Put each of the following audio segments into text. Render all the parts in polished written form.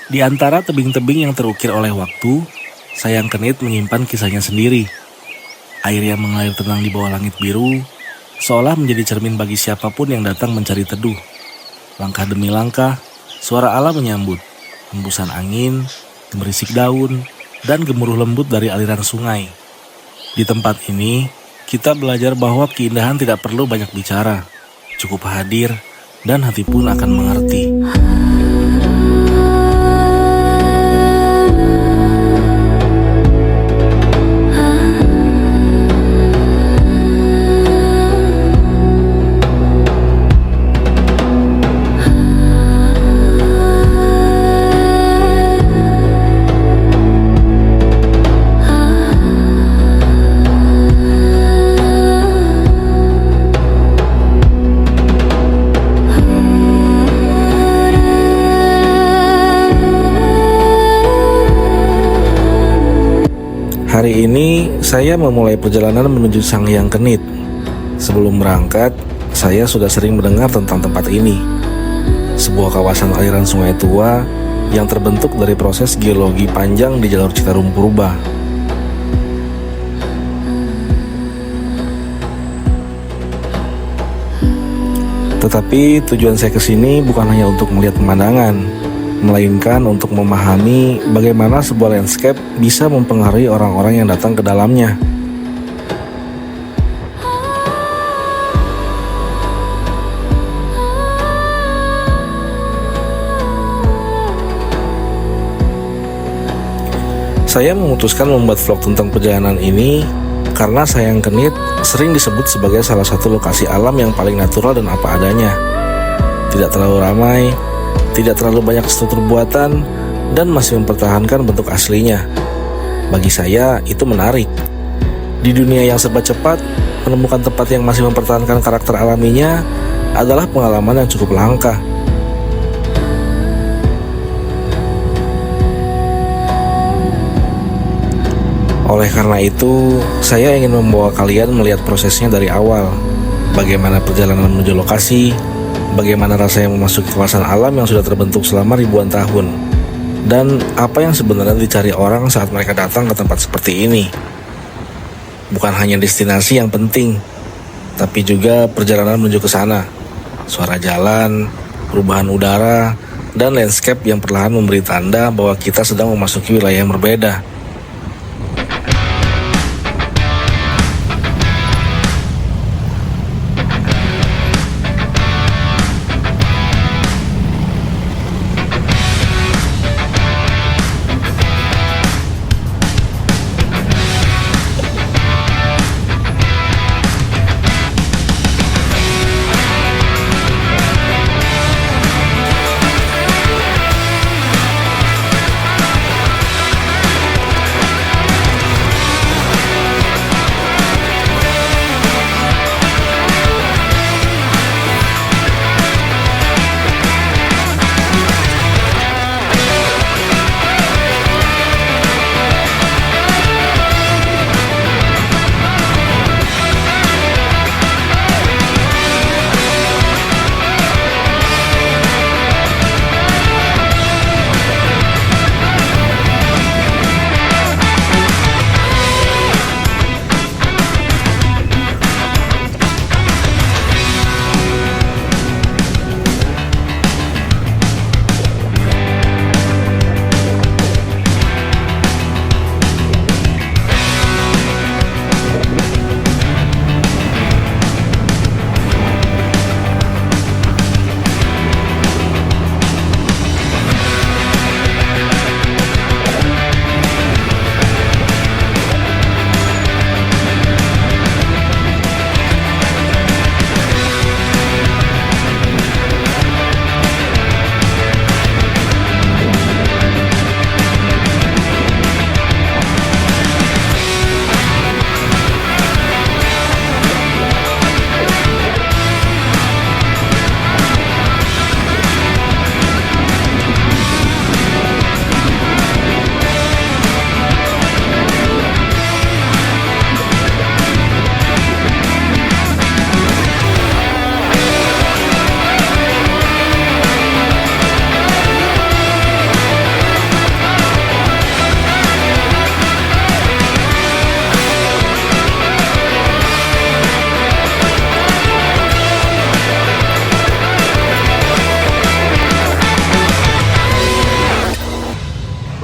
Di antara tebing-tebing yang terukir oleh waktu, Sayang Kenit menyimpan kisahnya sendiri. Air yang mengalir tenang di bawah langit biru, seolah menjadi cermin bagi siapapun yang datang mencari teduh. Langkah demi langkah, suara alam menyambut. Hembusan angin, gemerisik daun, dan gemuruh lembut dari aliran sungai. Di tempat ini, kita belajar bahwa keindahan tidak perlu banyak bicara. Cukup hadir, dan hati pun akan mengerti. Hari ini saya memulai perjalanan menuju Sang Hyang Kenit. Sebelum berangkat, saya sudah sering mendengar tentang tempat ini. Sebuah kawasan aliran sungai tua yang terbentuk dari proses geologi panjang di jalur Citarum Purba. Tetapi tujuan saya ke sini bukan hanya untuk melihat pemandangan, melainkan untuk memahami bagaimana sebuah landscape bisa mempengaruhi orang-orang yang datang ke dalamnya. Saya memutuskan membuat vlog tentang perjalanan ini karena Sayang Kenit sering disebut sebagai salah satu lokasi alam yang paling natural dan apa adanya. Tidak terlalu ramai, tidak terlalu banyak struktur buatan, dan masih mempertahankan bentuk aslinya. Bagi saya, itu menarik. Di dunia yang serba cepat, menemukan tempat yang masih mempertahankan karakter alaminya adalah pengalaman yang cukup langka. Oleh karena itu, saya ingin membawa kalian melihat prosesnya dari awal. Bagaimana perjalanan menuju lokasi, bagaimana rasanya memasuki kawasan alam yang sudah terbentuk selama ribuan tahun, dan apa yang sebenarnya dicari orang saat mereka datang ke tempat seperti ini. Bukan hanya destinasi yang penting, tapi juga perjalanan menuju ke sana. Suara jalan, perubahan udara, dan landscape yang perlahan memberi tanda bahwa kita sedang memasuki wilayah yang berbeda.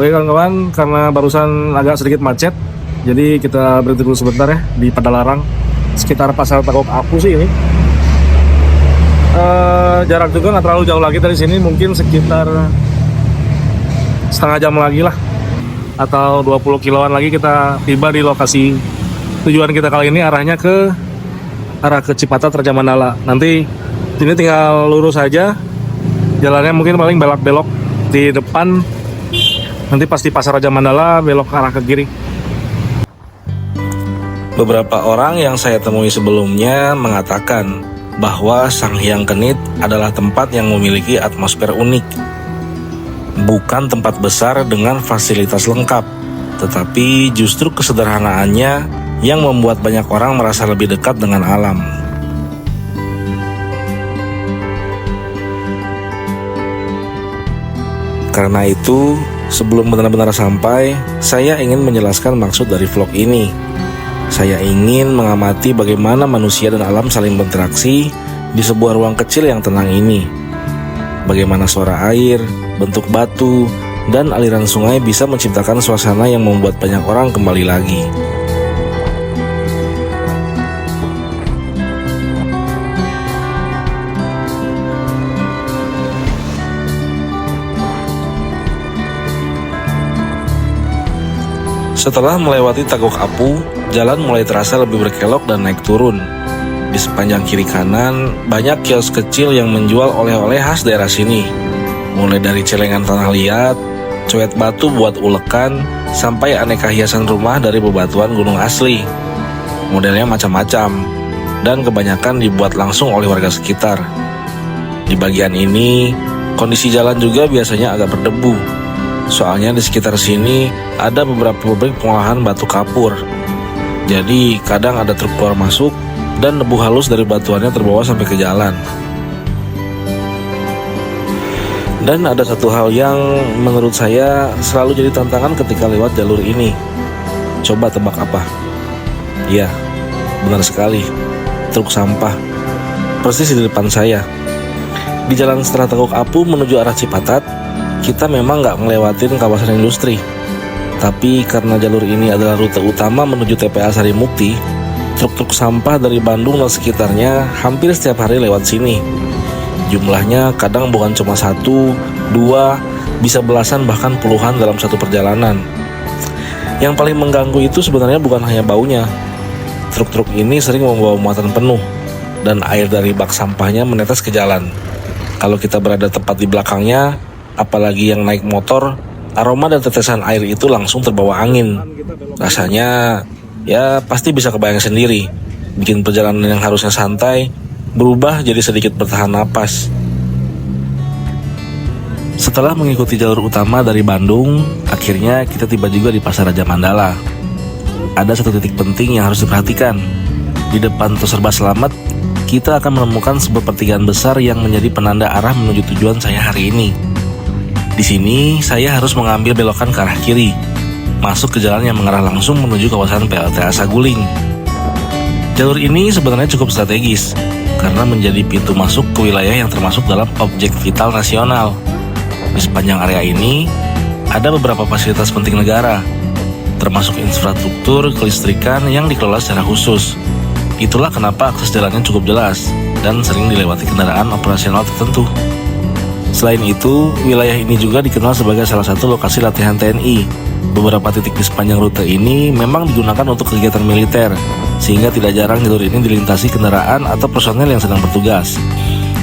Oke kawan-kawan, karena barusan agak sedikit macet, jadi kita berhenti dulu sebentar ya di Padalarang, sekitar Pasar Takok Apu sih ini. Jarak juga nggak terlalu jauh lagi dari sini, mungkin sekitar setengah jam lagi lah, atau 20 kiloan lagi kita tiba di lokasi tujuan kita kali ini. Arahnya ke arah ke Cipatat Raja Mandala. Nanti ini tinggal lurus saja, jalannya mungkin paling belok-belok di depan. Nanti pasti Pasar Raja Mandala, belok ke arah ke kiri. Beberapa orang yang saya temui sebelumnya mengatakan bahwa Sanghyang Kenit adalah tempat yang memiliki atmosfer unik. Bukan tempat besar dengan fasilitas lengkap, tetapi justru kesederhanaannya yang membuat banyak orang merasa lebih dekat dengan alam. Karena itu, sebelum benar-benar sampai, saya ingin menjelaskan maksud dari vlog ini. Saya ingin mengamati bagaimana manusia dan alam saling berinteraksi di sebuah ruang kecil yang tenang ini. Bagaimana suara air, bentuk batu, dan aliran sungai bisa menciptakan suasana yang membuat banyak orang kembali lagi. Setelah melewati Takok Apu, jalan mulai terasa lebih berkelok dan naik turun. Di sepanjang kiri kanan, banyak kios kecil yang menjual oleh-oleh khas daerah sini. Mulai dari celengan tanah liat, coet batu buat ulekan, sampai aneka hiasan rumah dari bebatuan gunung asli. Modelnya macam-macam, dan kebanyakan dibuat langsung oleh warga sekitar. Di bagian ini, kondisi jalan juga biasanya agak berdebu. Soalnya di sekitar sini ada beberapa pabrik pengolahan batu kapur. Jadi kadang ada truk keluar masuk dan debu halus dari batuannya terbawa sampai ke jalan. Dan ada satu hal yang menurut saya selalu jadi tantangan ketika lewat jalur ini. Coba tebak apa? Ya, benar sekali. Truk sampah. Persis di depan saya. Di jalan setelah Takok Apu menuju arah Cipatat, kita memang nggak ngelewatin kawasan industri. Tapi karena jalur ini adalah rute utama menuju TPA Sari Mukti, truk-truk sampah dari Bandung dan sekitarnya hampir setiap hari lewat sini. Jumlahnya kadang bukan cuma 1, 2, bisa belasan bahkan puluhan dalam satu perjalanan. Yang paling mengganggu itu sebenarnya bukan hanya baunya. Truk-truk ini sering membawa muatan penuh, dan air dari bak sampahnya menetes ke jalan. Kalau kita berada tepat di belakangnya, apalagi yang naik motor, aroma dan tetesan air itu langsung terbawa angin. Rasanya ya pasti bisa kebayang sendiri, bikin perjalanan yang harusnya santai berubah jadi sedikit bertahan napas. Setelah mengikuti jalur utama dari Bandung, akhirnya kita tiba juga di Pasar Raja Mandala. Ada satu titik penting yang harus diperhatikan. Di depan Tol Serba Selamat, kita akan menemukan sebuah pertigaan besar yang menjadi penanda arah menuju tujuan saya hari ini. Di sini, saya harus mengambil belokan ke arah kiri, masuk ke jalan yang mengarah langsung menuju kawasan PLTA Saguling. Jalur ini sebenarnya cukup strategis, karena menjadi pintu masuk ke wilayah yang termasuk dalam objek vital nasional. Di sepanjang area ini, ada beberapa fasilitas penting negara, termasuk infrastruktur kelistrikan yang dikelola secara khusus. Itulah kenapa akses jalannya cukup jelas, dan sering dilewati kendaraan operasional tertentu. Selain itu, wilayah ini juga dikenal sebagai salah satu lokasi latihan TNI. Beberapa titik di sepanjang rute ini memang digunakan untuk kegiatan militer, sehingga tidak jarang jalur ini dilintasi kendaraan atau personel yang sedang bertugas.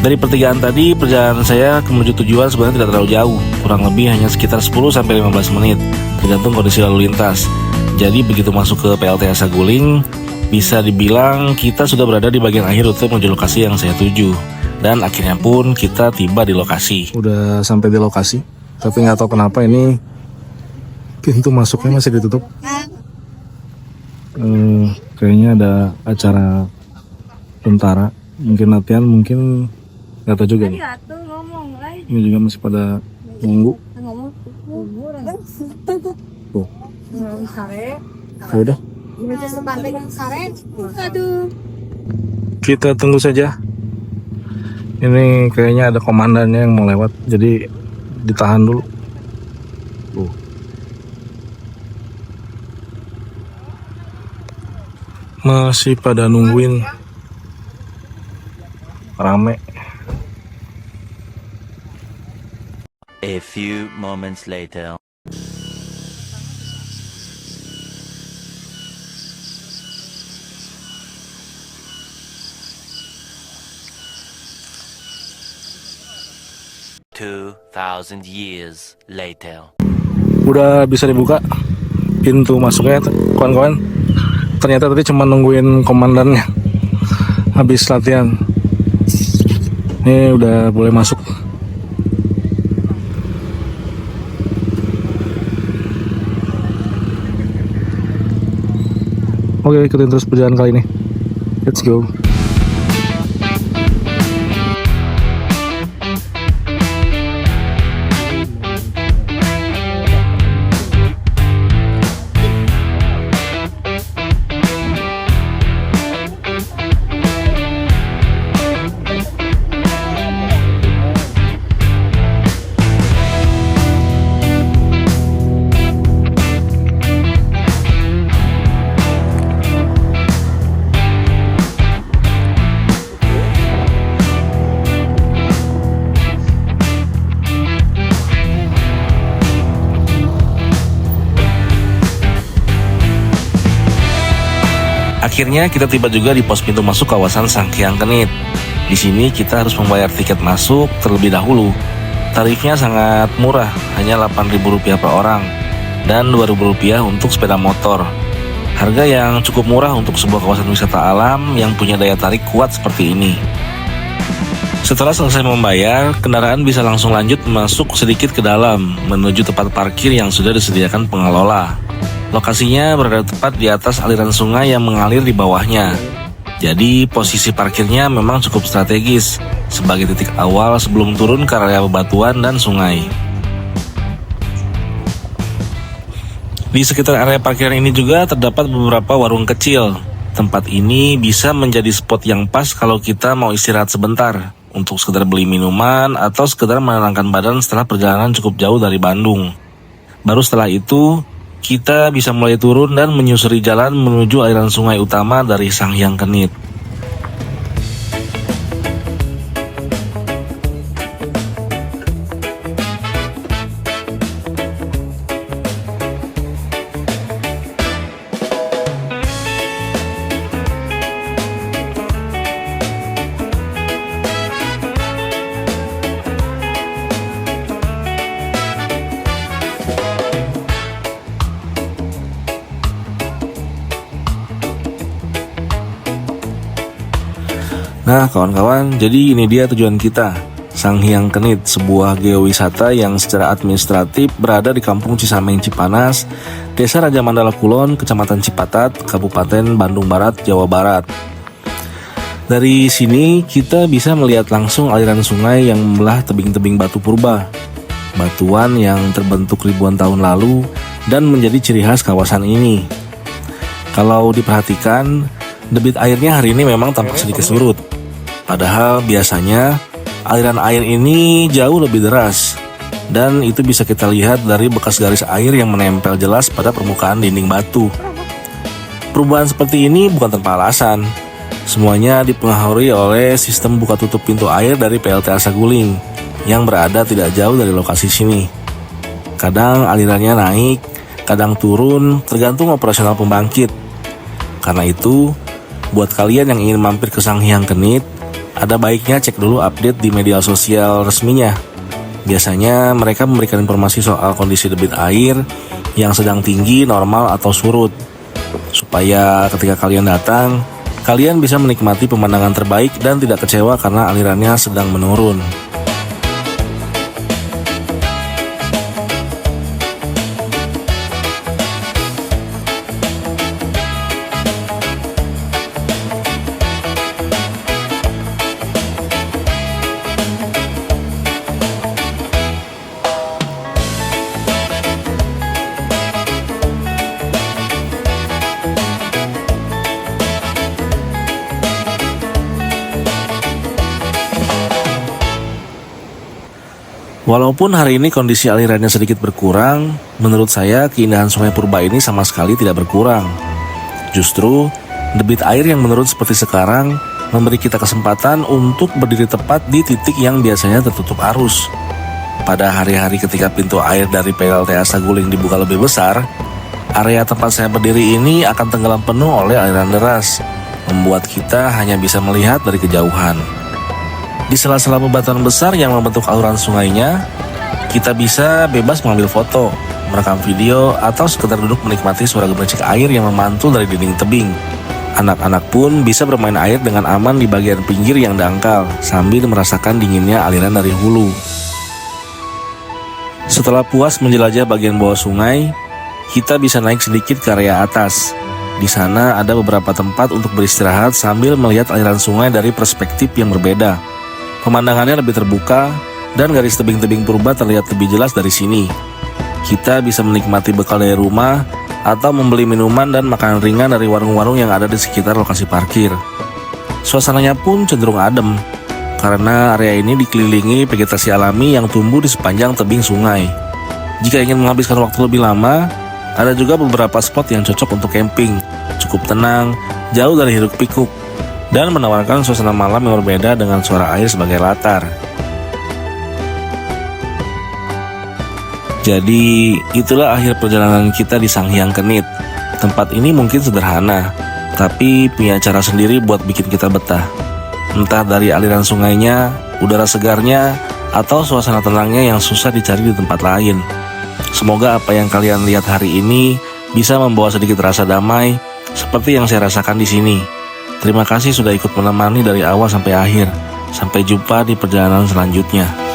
Dari pertigaan tadi, perjalanan saya menuju tujuan sebenarnya tidak terlalu jauh, kurang lebih hanya sekitar 10-15 menit, tergantung kondisi lalu lintas. Jadi begitu masuk ke PLTA Saguling, bisa dibilang kita sudah berada di bagian akhir rute menuju lokasi yang saya tuju. Dan akhirnya pun kita tiba di lokasi. Udah sampai di lokasi, tapi nggak tahu kenapa ini pintu masuknya masih ditutup. Kayaknya ada acara tentara, mungkin latihan, mungkin nggak tahu juga nih. Ini juga masih pada nunggu. Tuh. Udah. Kita tunggu saja. Ini kayaknya ada komandannya yang mau lewat, jadi ditahan dulu. Masih pada nungguin, rame. A few moments later. "2,000 years later." Udah bisa dibuka pintu masuknya, kawan-kawan. Ternyata tadi cuma nungguin komandannya habis latihan. Ini udah boleh masuk. Oke, ikutin terus perjalanan kali ini. Let's go. Akhirnya kita tiba juga di pos pintu masuk kawasan Sanghyang Kenit. Di sini kita harus membayar tiket masuk terlebih dahulu. Tarifnya sangat murah, hanya Rp8.000 per orang dan Rp2.000 untuk sepeda motor. Harga yang cukup murah untuk sebuah kawasan wisata alam yang punya daya tarik kuat seperti ini. Setelah selesai membayar, kendaraan bisa langsung lanjut masuk sedikit ke dalam menuju tempat parkir yang sudah disediakan pengelola. Lokasinya berada tepat di atas aliran sungai yang mengalir di bawahnya. Jadi posisi parkirnya memang cukup strategis sebagai titik awal sebelum turun ke area bebatuan dan sungai. Di sekitar area parkiran ini juga terdapat beberapa warung kecil. Tempat ini bisa menjadi spot yang pas kalau kita mau istirahat sebentar untuk sekedar beli minuman atau sekedar menenangkan badan setelah perjalanan cukup jauh dari Bandung. Baru setelah itu, kita bisa mulai turun dan menyusuri jalan menuju aliran sungai utama dari Sanghyang Kenit. Nah kawan-kawan, jadi ini dia tujuan kita, Sanghyang Kenit, sebuah geowisata yang secara administratif berada di Kampung Cisameng Cipanas, Desa Raja Mandala Kulon, Kecamatan Cipatat, Kabupaten Bandung Barat, Jawa Barat. Dari sini kita bisa melihat langsung aliran sungai yang membelah tebing-tebing batu purba, batuan yang terbentuk ribuan tahun lalu dan menjadi ciri khas kawasan ini. Kalau diperhatikan, debit airnya hari ini memang tampak sedikit surut. Padahal biasanya aliran air ini jauh lebih deras. Dan itu bisa kita lihat dari bekas garis air yang menempel jelas pada permukaan dinding batu. Perubahan seperti ini bukan tanpa alasan. Semuanya dipengaruhi oleh sistem buka tutup pintu air dari PLTA Saguling yang berada tidak jauh dari lokasi sini. Kadang alirannya naik, kadang turun, tergantung operasional pembangkit. Karena itu, buat kalian yang ingin mampir ke Sanghyang Kenit, ada baiknya cek dulu update di media sosial resminya. Biasanya mereka memberikan informasi soal kondisi debit air yang sedang tinggi, normal, atau surut. Supaya ketika kalian datang, kalian bisa menikmati pemandangan terbaik dan tidak kecewa karena alirannya sedang menurun. Walaupun hari ini kondisi alirannya sedikit berkurang, menurut saya keindahan Sungai Purba ini sama sekali tidak berkurang. Justru, Debit air yang menurun seperti sekarang memberi kita kesempatan untuk berdiri tepat di titik yang biasanya tertutup arus. Pada hari-hari ketika pintu air dari PLTA Saguling dibuka lebih besar, area tempat saya berdiri ini akan tenggelam penuh oleh aliran deras, membuat kita hanya bisa melihat dari kejauhan. Di sela-sela bebatuan besar yang membentuk aluran sungainya, kita bisa bebas mengambil foto, merekam video, atau sekedar duduk menikmati suara gemericik air yang memantul dari dinding tebing. Anak-anak pun bisa bermain air dengan aman di bagian pinggir yang dangkal, sambil merasakan dinginnya aliran dari hulu. Setelah puas menjelajah bagian bawah sungai, kita bisa naik sedikit ke area atas. Di sana ada beberapa tempat untuk beristirahat sambil melihat aliran sungai dari perspektif yang berbeda. Pemandangannya lebih terbuka, dan garis tebing-tebing purba terlihat lebih jelas dari sini. Kita bisa menikmati bekal dari rumah, atau membeli minuman dan makanan ringan dari warung-warung yang ada di sekitar lokasi parkir. Suasananya pun cenderung adem, karena area ini dikelilingi vegetasi alami yang tumbuh di sepanjang tebing sungai. Jika ingin menghabiskan waktu lebih lama, ada juga beberapa spot yang cocok untuk camping, cukup tenang, jauh dari hiruk pikuk, dan menawarkan suasana malam yang berbeda dengan suara air sebagai latar. Jadi, itulah akhir perjalanan kita di Sanghyang Kenit. Tempat ini mungkin sederhana, tapi punya cara sendiri buat bikin kita betah. Entah dari aliran sungainya, udara segarnya, atau suasana tenangnya yang susah dicari di tempat lain. Semoga apa yang kalian lihat hari ini bisa membawa sedikit rasa damai, seperti yang saya rasakan di sini. Terima kasih sudah ikut menemani dari awal sampai akhir. Sampai jumpa di perjalanan selanjutnya.